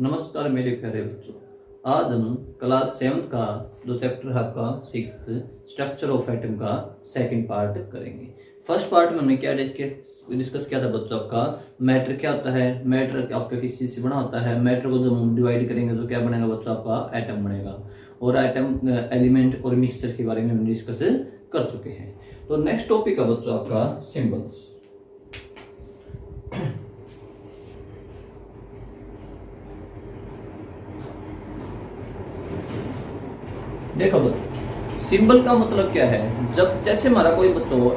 नमस्कार मेरे प्यारे बच्चों। आज हम क्लास 7th का जो चैप्टर है आपका 6th स्ट्रक्चर ऑफ एटम का सेकंड पार्ट करेंगे। फर्स्ट पार्ट में हमने क्या डिस्कस किया था बच्चों, आपका मैटर क्या होता है, मैटर आपका किस चीज से बना होता है। मैटर को जब हम डिवाइड करेंगे तो क्या बनेगा बच्चों, आपका एटम बनेगा। और एटम एलिमेंट और मिक्सचर के बारे में हम डिस्कस कर चुके हैं। तो नेक्स्ट टॉपिक है बच्चों आपका सिंबल्स। देखो बच्चों, सिंबल का मतलब क्या है। जब जैसे हमारा कोई बच्चों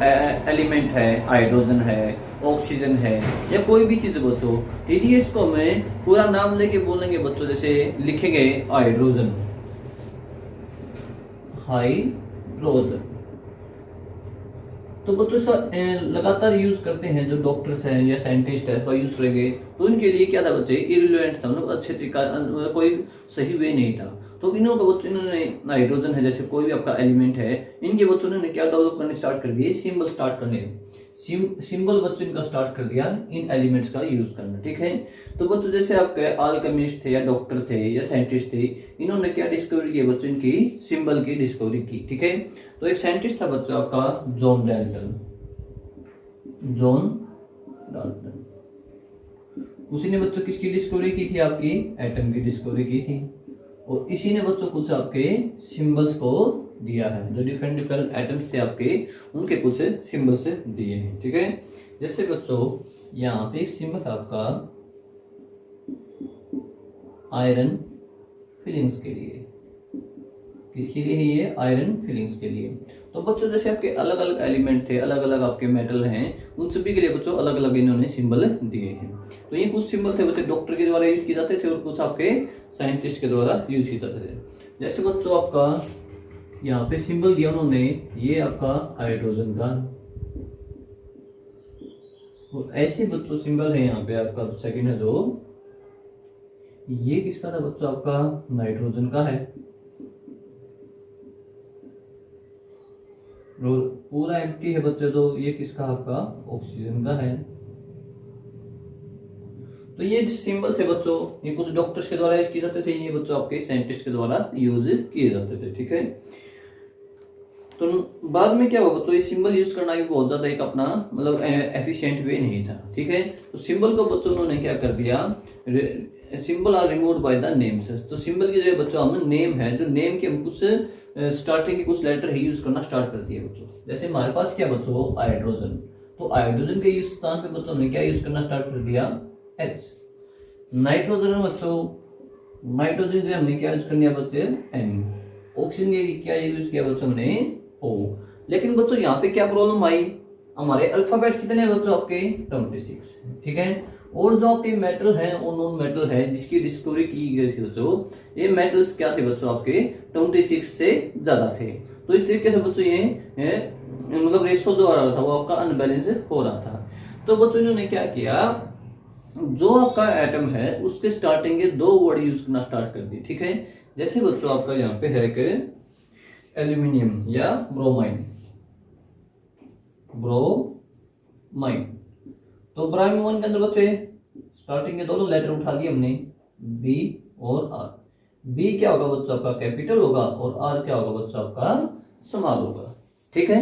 एलिमेंट है, हाइड्रोजन है, ऑक्सीजन है या कोई भी चीज बच्चों, यदि इसको हमें पूरा नाम लेके बोलेंगे बच्चों, जैसे लिखेंगे हाइड्रोजन, हाइड्रोजन, तो बच्चों इसका लगातार यूज करते हैं जो डॉक्टर्स हैं या साइंटिस्ट है, तो यूज करेंगे। तो इनके लिए क्या था बच्चे, इरिलेवेंट था, मतलब अच्छे तरीका कोई सही वे नहीं था। तो इन्हों का बच्चों इन्होंने हाइड्रोजन है, जैसे कोई भी आपका एलिमेंट है, इनके बच्चों ने क्या डेवलप करने स्टार्ट कर दिए, सिंबल स्टार्ट करने, सिंबल बच्चों इनका स्टार्ट कर दिया इन एलिमेंट्स का यूज करना। ठीक है। तो बच्चों जैसे आपके अल्केमिस्ट थे या डॉक्टर थे या साइंटिस्ट थे, इन्होंने क्या डिस्कवरी की बच्चों, इनकी सिंबल की डिस्कवरी की। ठीक है। तो एक साइंटिस्ट था बच्चों आपका जॉन डाल्टन, जॉन डाल्टन। उसी ने बच्चों किसकी डिस्कवरी की थी, आपकी एटम की डिस्कवरी की थी। और इसी ने बच्चों कुछ आपके सिंबल्स को दिया है, जो डिफरेंट डिफरेंट एटम्स थे आपके, उनके कुछ सिंबल्स दिए हैं। ठीक है। जैसे बच्चों यहाँ पे एक सिंबल आपका आयरन फिलिंग्स के लिए, किसके लिए है ये, आयरन फिलिंग्स के लिए। तो बच्चों जैसे आपके अलग अलग एलिमेंट थे, अलग अलग आपके मेटल हैं, उन सभी के लिए बच्चों अलग अलग इन्होंने सिंबल दिए हैं। तो ये कुछ सिंबल थे बच्चों डॉक्टर के द्वारा यूज किए जाते थे और कुछ आपके साइंटिस्ट के द्वारा यूज किए जाते थे। जैसे बच्चों आपका यहाँ पे सिंबल दिया उन्होंने, ये आपका हाइड्रोजन का, और ऐसे बच्चों सिंबल है यहाँ पे आपका सेकंड है, जो ये किसका था बच्चों, आपका नाइट्रोजन का है। और पूरा एम्प्टी है बच्चों, तो ये किसका, आपका ऑक्सीजन का है। तो ये सिंबल थे बच्चों, ये कुछ डॉक्टर्स के द्वारा यूज किए जाते थे, ये बच्चों आपके साइंटिस्ट के द्वारा यूज किए जाते थे। ठीक है। तो बाद में क्या हुआ बच्चों, ये सिंबल यूज करना भी बहुत ज्यादा एक अपना मतलब एफिशिएंट वे नहीं था। ठीक है। तो सिंबल को बच्चों उन्होंने क्या कर दिया, symbol are removed by the names. तो सिंबल की जगह बच्चों हम नेम है, जो नेम के हम कुछ स्टार्टिंग के कुछ लेटर ही यूज करना स्टार्ट कर दिए बच्चों। जैसे हमारे पास क्या बच्चों, हाइड्रोजन, तो हाइड्रोजन के इस स्थान पे बच्चों ने क्या यूज करना स्टार्ट कर दिया, H। नाइट्रोजन बच्चों, नाइट्रोजन के हमने क्या यूज कर दिया बच्चे, N। ऑक्सीजन के क्या यूज किया बच्चों हमने, O। लेकिन बच्चों यहाँ पे क्या प्रॉब्लम आई, हमारे अल्फाबेट कितने बच्चों आपके 26। ठीक है। और जो आपके मेटल है और नॉन मेटल है जिसकी डिस्कवरी की गई थी बच्चों, ये मेटल्स क्या थे बच्चों आपके 26 से ज्यादा थे। तो इस तरीके से बच्चों ये मतलब रेशो जो आ रहा था वो आपका अनबैलेंस हो रहा था। तो बच्चों इन्होंने क्या किया, जो आपका एटम है उसके स्टार्टिंग के दो वर्ड यूज करना स्टार्ट कर दी। ठीक है। जैसे बच्चों आपका यहाँ पे है कि एल्यूमिनियम या ब्रोमाइन, ब्रोमाइन। तो ब्रोमाइन के अंदर बच्चे स्टार्टिंग के दोनों लेटर उठा दिए हमने, बी और आर। बी क्या होगा बच्चों आपका कैपिटल होगा और आर क्या होगा बच्चों आपका स्मॉल होगा। ठीक है।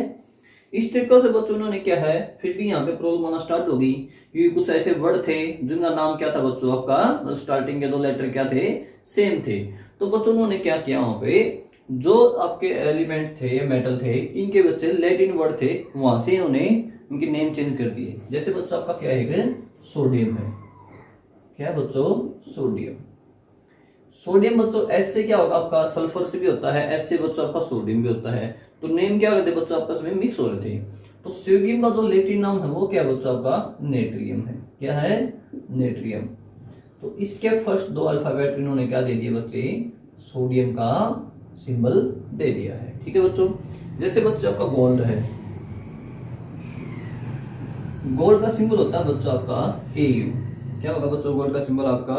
इस तरीके से बच्चों उन्होंने क्या है, फिर भी यहाँ पे प्रॉब्लम आना स्टार्ट होगी, क्योंकि कुछ ऐसे वर्ड थे जिनका नाम क्या था बच्चों आपका, स्टार्टिंग के दो लेटर क्या थे, सेम थे। तो बच्चों उन्होंने क्या किया, वहां पे जो आपके एलिमेंट थे या मेटल थे, इनके बच्चे लैटिन वर्ड थे, वहां से इन्होंने इनके नेम चेंज कर दिए। जैसे बच्चों आपका क्या है, सोडियम है, क्या है बच्चों, सोडियम। सोडियम बच्चों एस से क्या होगा आपका, सल्फर से भी होता है, एस से बच्चों आपका सोडियम भी होता है। तो नेम क्या हो रहे थे बच्चों आपस में मिक्स हो रहे थे। तो सोडियम का जो लैटिन नाम है वो क्या बच्चों आपका नेट्रियम है। क्या है, नेट्रियम। तो इसके फर्स्ट दो अल्फाबेट इन्होंने क्या दे दिए बच्चे, सोडियम का सिंबल दे दिया है। ठीक है बच्चों। जैसे बच्चों आपका गोल्ड है, गोल्ड का सिंबल होता है बच्चों आपका AU। क्या होगा बच्चों, गोल्ड का सिंबल आपका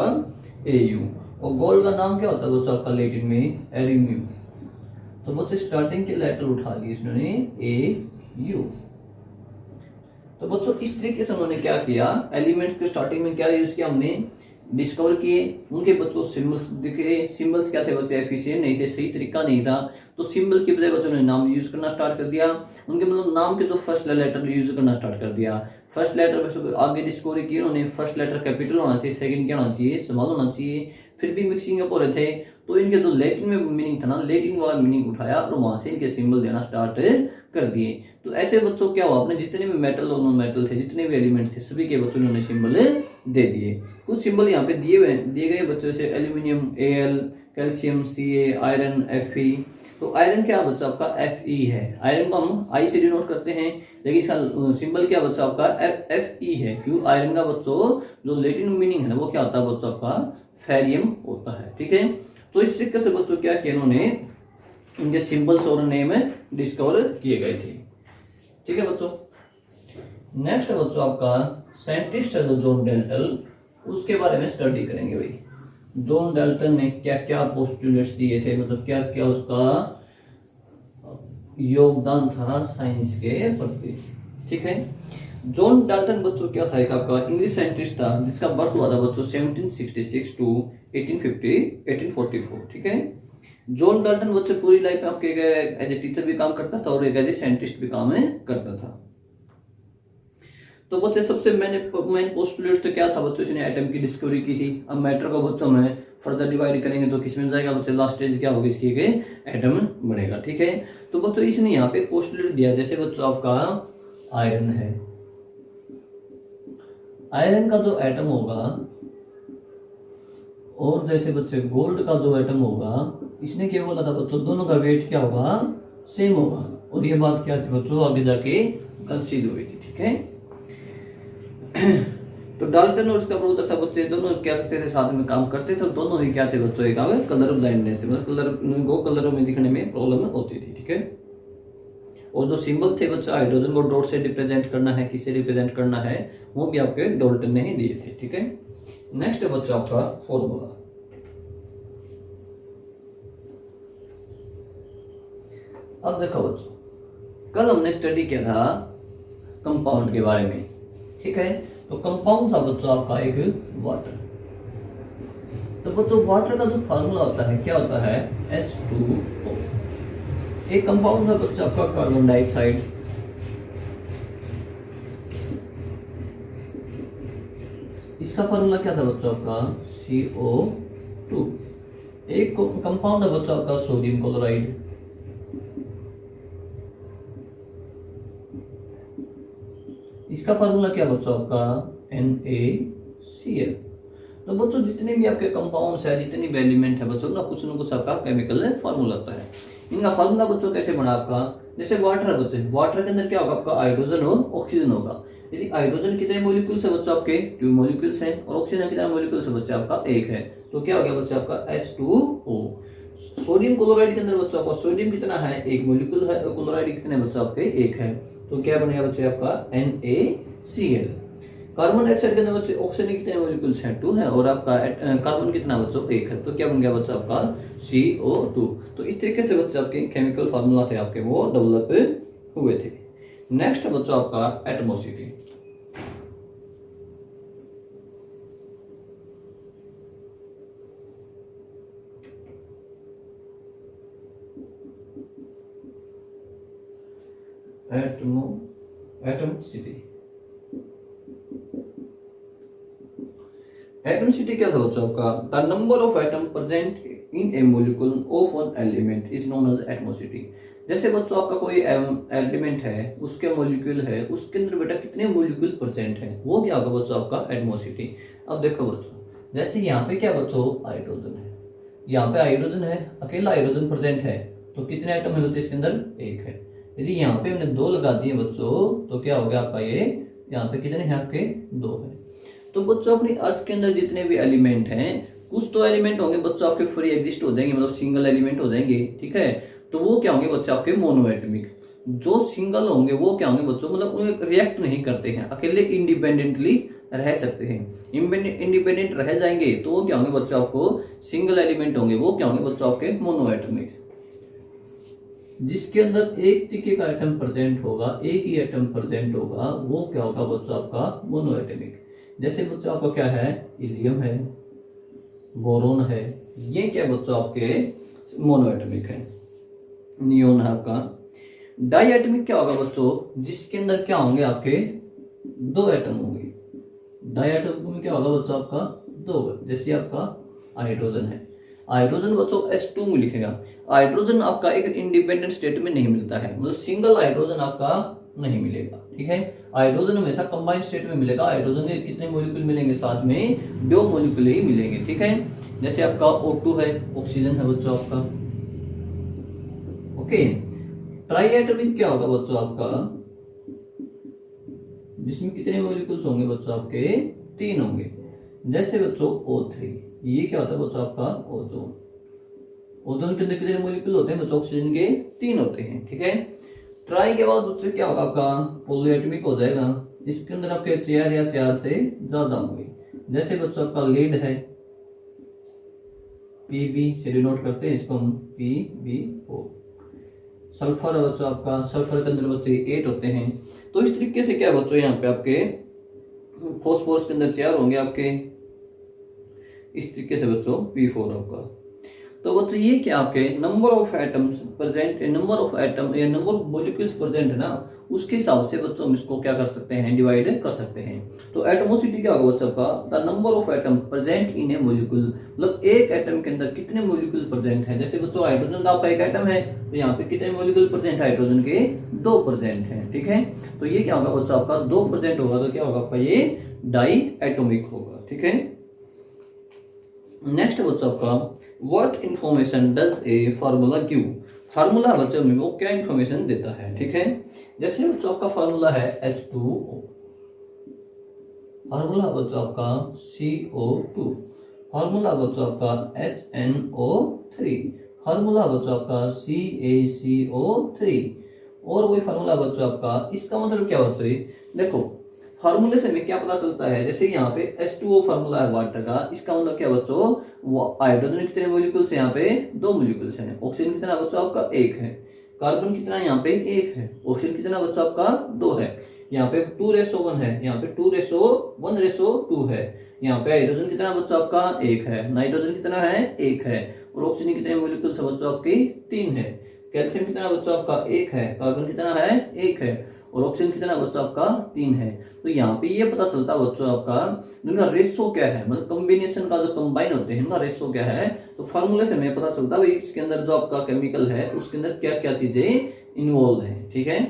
AU। और गोल्ड का नाम क्या होता है बच्चों आपका लैटिन में, एरिम्यू। तो बच्चे स्टार्टिंग के लेटर उठा लिए इसने, AU। तो बच्चों इस तरीके से उन्होंने क्या किया, एलिमेंट्स के स्टार्टिंग में क्या यूज किया हमने, डिस्कवर किए, उनके बच्चों सिंबल्स दिखे। सिंबल्स क्या थे बच्चे, एफिशिएंट नहीं थे, सही तरीका नहीं था, तो सिंबल की बजाय बच्चों ने नाम यूज करना स्टार्ट कर दिया। उनके मतलब नाम के जो फर्स्ट लेटर यूज करना स्टार्ट कर दिया। फर्स्ट लेटर आगे डिस्कवरी की उन्होंने, फर्स्ट लेटर कैपिटल होना चाहिए, सेकंड क्या होना चाहिए, स्मॉल होना चाहिए। फिर भी मिक्सिंग अप हो रहे थे, तो इनके जो लैटिन में मीनिंग था ना, लैटिन वाला मीनिंग उठाया और वहां से इनके सिंबल देना स्टार्ट कर दिए। तो ऐसे बच्चों क्या हुआ, अपने जितने भी मेटल और नॉन मेटल थे, जितने भी एलिमेंट थे, सभी के बच्चों ने सिंबल दे दिए। कुछ सिंबल यहाँ पे दिए गए बच्चों से, aluminium Al, calcium Ca, iron Fe। तो आयरन क्या बच्चा आपका Fe है, आयरन को हम आई से डिनोट करते हैं, लेकिन इसका सिंबल क्या बच्चा आपका Fe है। क्यों, आयरन का बच्चों जो लैटिन मीनिंग है वो क्या होता है बच्चों आपका फेरियम होता है। ठीक है, तो इस तरीके से बच्चों क्या किया इन्होंने, इनके सिंबल्स और नेम डिस्कवर किए गए थे। ठीक है बच्चों, नेक्स्ट है बच्चों आपका साइंटिस्ट है जो जॉन डाल्टन, उसके बारे में स्टडी करेंगे भाई। जॉन डाल्टन ने क्या क्या पोस्टुलेट्स दिए थे, मतलब क्या क्या उसका योगदान था साइंस के प्रति। ठीक है, जॉन डाल्टन बच्चों क्या था, एक आपका इंग्लिश साइंटिस्ट था जिसका बर्थ हुआ था बच्चों 1766 टू 1844। ठीक है, जॉन डाल्टन बच्चे पूरी लाइफ में आपके एज ए टीचर भी काम करता था और एक एज ए साइंटिस्ट भी काम करता था। तो बच्चे सबसे मेन पोस्टुलेट तो क्या था बच्चों, इसने एटम की डिस्कवरी की थी। अब मैटर को बच्चों में फर्दर डिवाइड करेंगे तो किस में जाएगा बच्चे, लास्ट स्टेज क्या होगी इसकी, एटम बनेगा। ठीक है, तो बच्चों इसने यहाँ पे पोस्टुलेट दिया, जैसे बच्चों आपका आयरन है, आयरन का जो एटम होगा और जैसे बच्चे गोल्ड का जो एटम होगा, इसने क्या बोला था बच्चों, दोनों का वेट क्या होगा, सेम होगा। और ये बात क्या थी बच्चों, आगे जाके कंसीड हुई थी। ठीक है, तो डाल्टन और उसका ब्रदर था बच्चे, दोनों क्या करते थे, साथ में काम करते थे। दोनों ही क्या थे बच्चों, एक कलर ब्लाइंडनेस थे, मतलब कलरों में दिखने में प्रॉब्लम होती थी। ठीक है, और जो सिंबल थे बच्चा, हाइड्रोजन को डॉट से रिप्रेजेंट करना है, किसे रिप्रेजेंट करना है, वो भी आपके डाल्टन ने ही दिए थे। ठीक है, नेक्स्ट है बच्चा आपका फॉर्मूला। अब देखो बच्चों, कल हमने स्टडी किया था कंपाउंड के बारे में। ठीक है, तो कंपाउंड था बच्चों आपका एक वाटर। तो बच्चों वाटर का जो फार्मूला होता है क्या होता है, H2O। एक कंपाउंड है बच्चों आपका कार्बन डाइऑक्साइड, इसका फार्मूला क्या था बच्चों आपका CO2। एक कंपाउंड है बच्चों आपका सोडियम क्लोराइड, इसका फार्मूला क्या बच्चों आपका NaCl। तो बच्चों जितने भी आपके कंपाउंड्स है, जितनी भी एलिमेंट है बच्चों ना कुछ आपका केमिकल फार्मूला होता है। इनका फार्मूला बच्चों कैसे बना आपका, जैसे वाटर है बच्चे, वाटर के अंदर क्या होगा आपका, हाइड्रोजन और ऑक्सीजन होगा। यदि हाइड्रोजन कितने मॉलिक्यूल्स है बच्चों आपके, 2 मॉलिक्यूल्स हैं, और ऑक्सीजन कितने मॉलिक्यूल्स है बच्चे आपका 1 है, तो क्या हो गया बच्चे आपका H2O। सोडियम क्लोराइड के अंदर बच्चों आपका सोडियम कितना है, 1 मॉलिक्यूल है, और क्लोराइड कितने बच्चों आपके 1 है, तो क्या बनेगा बच्चे आपका NaCl। कार्बन डाइऑक्साइड के अंदर बच्चे ऑक्सीजन कितने मॉलिक्यूल्स हैं, 2 है, और आपका कार्बन कितना बच्चों 1 है, तो क्या बन गया बच्चा आपका CO2। तो इस तरीके से बच्चे आपके केमिकल फार्मूला थे आपके वो डेवलप हुए थे। नेक्स्ट बच्चों आपका एटमोसिटी। एटमसिटी, एटमसिटी क्या था बच्चों आपका, the number of atom present in a molecule of one element is known as atomicity. जैसे बच्चों आपका कोई एलिमेंट है, उसके मॉलिक्यूल है, उसके अंदर बेटा कितने मॉलिक्यूल प्रेजेंट है, वो क्या होगा बच्चों आपका एटमोसिटी। अब देखो बच्चों, जैसे यहाँ पे क्या बच्चों हाइड्रोजन है, यहाँ पे हाइड्रोजन है, अकेला हाइड्रोजन प्रेजेंट है, तो कितने एटम है बच्चों इसके अंदर, 1 है। यदि यहाँ पे हमने 2 लगा दिए बच्चों, तो क्या हो गया आपका ये, यहाँ पे कितने हैं आपके 2 है। तो बच्चों अपनी अर्थ के अंदर जितने भी एलिमेंट हैं, कुछ तो एलिमेंट होंगे बच्चों आपके फ्री एग्जिस्ट हो जाएंगे, मतलब सिंगल एलिमेंट हो जाएंगे। ठीक है, तो वो क्या होंगे बच्चों आपके मोनोएटमिक। जो सिंगल होंगे वो क्या होंगे बच्चों, मतलब उन्हें रिएक्ट नहीं करते हैं, अकेले इंडिपेंडेंटली रह सकते हैं। इंडिपेंडेंट रह जाएंगे तो वो क्या होंगे बच्चों आपको सिंगल एलिमेंट होंगे, वो क्या होंगे बच्चों आपके मोनोएटमिक। जिसके अंदर एक तरीके का एटम प्रेजेंट होगा, एक ही एटम प्रेजेंट होगा, वो क्या होगा बच्चों आपका मोनोएटमिक। जैसे बच्चों आपका क्या है, इलियम है, बोरोन है, ये क्या बच्चों आपके मोनोएटमिक है। नियोन है आपका। डाईएटमिक क्या होगा बच्चों, जिसके अंदर क्या होंगे आपके दो एटम होंगे। डाईएटमिक में क्या होगा बच्चों आपका दो, जैसे आपका हाइड्रोजन है, हाइड्रोजन बच्चों H2 में लिखेगा। हाइड्रोजन आपका एक इंडिपेंडेंट स्टेट में नहीं मिलता है, मतलब सिंगल हाइड्रोजन आपका नहीं मिलेगा, ठीक है। हाइड्रोजन हमेशा कंबाइंड स्टेट में मिलेगा। हाइड्रोजन के कितने मॉलिक्यूल मिलेंगे, साथ में 2 मॉलिक्यूल ही मिलेंगे, ठीक है। जैसे आपका O2 है, ऑक्सीजन है बच्चों आपका, ओके। ट्राईएटमिक क्या होगा बच्चों आपका, जिसमें कितने मॉलिक्यूल्स होंगे बच्चों आपके 3 होंगे। जैसे बच्चों O3, ये क्या होता है बच्चों आपका ओजोन। ओजोन के अंदर कितने मॉलिक्यूल होते हैं बच्चों, ऑक्सीजन के 3 होते हैं, ठीक है। ट्राई के बाद बच्चों क्या होगा आपका पॉलीएटमिक हो जाएगा, इसके अंदर आपके 4 या 4 से ज्यादा होंगे। जैसे बच्चों आपका लीड है, Pb से डिनोट करते हैं इसको हम PbO। सल्फर है बच्चों आपका, सल्फर के अंदर बच्चे 8 होते हैं। तो इस तरीके से क्या बच्चों यहाँ पे आपके फॉस्फोरस के अंदर 4 होंगे आपके, इस तरीके से बच्चों P4 आपका। तो बच्चों ये क्या आपके number of atoms present, number of atom या नंबर ऑफ मॉलिक्यूल्स प्रेजेंट है ना, उसके हिसाब से बच्चों हम इसको क्या कर सकते हैं, डिवाइड कर सकते हैं। तो एटमोसिटी क्या होगा बच्चों का, the number of atom present in a molecule, मतलब एक एटम के अंदर कितने मॉलिक्यूल प्रेजेंट है। जैसे बच्चों हाइड्रोजन का आपका एक एटम है, तो यहाँ पे कितने मॉलिक्यूल प्रेजेंट है, हाइड्रोजन के 2 प्रेजेंट है, ठीक है। तो ये क्या होगा बच्चों आपका 2 प्रेजेंट होगा, तो क्या होगा आपका ये डाई एटोमिक होगा, ठीक है। नेक्स्ट बच्चों आपका what information does a formula give. Formula बच्चों में वो क्या इंफॉर्मेशन देता है, ठीक है। जैसे बच्चों आपका फार्मूला है H2O, फार्मूला बच्चों आपका CO2, फार्मूला बच्चों आपका HNO3, फार्मूला बच्चों आपका CaCO3, और वही फार्मूला बच्चों आपका। इसका मतलब क्या बच्चों, देखो फार्मूले से हमें क्या पता चलता है, जैसे यहाँ पे H2O फार्मूला है वाटर का, इसका मतलब क्या बच्चों, वो हाइड्रोजन कितने मॉलिक्यूल्स हैं, यहाँ पे 2 मॉलिक्यूल्स हैं। ऑक्सीजन कितना बच्चों आपका 1 है, कार्बन कितना यहाँ पे 1 है, ऑक्सीजन कितना बच्चों आपका 2 है, यहाँ पे 2:1 है, यहाँ पे 2:1:2 है, यहाँ पे हाइड्रोजन कितना बच्चों आपका 1 है, नाइट्रोजन कितना है 1 है, और ऑक्सीजन कितने मॉलिक्यूल्स है बच्चों आपके 3 है। कैल्शियम कितना बच्चों आपका 1 है, कार्बन कितना है 1 है, और ऑक्सीजन कितना बच्चों आपका 3 है। तो यहाँ पे ये पता चलता है बच्चों आपका इनका रेशो क्या है, मतलब कॉम्बिनेशन का जो कंबाइन होते हैं इनका रेशो क्या है। तो फार्मूले से हमें पता चलता है इसके अंदर जो आपका केमिकल है उसके अंदर क्या क्या चीजें इन्वॉल्व है, ठीक है।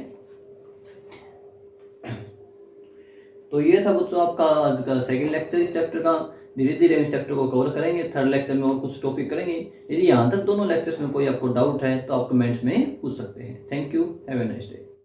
तो ये था बच्चों आपका आज का सेकंड लेक्चर इस चैप्टर का। धीरे धीरे इस चैप्टर को कवर करेंगे, थर्ड लेक्चर में और कुछ टॉपिक करेंगे। यदि यहाँ तक दोनों लेक्चर्स में कोई आपको डाउट है तो आप कमेंट्स में पूछ सकते हैं। Thank you, have a nice day.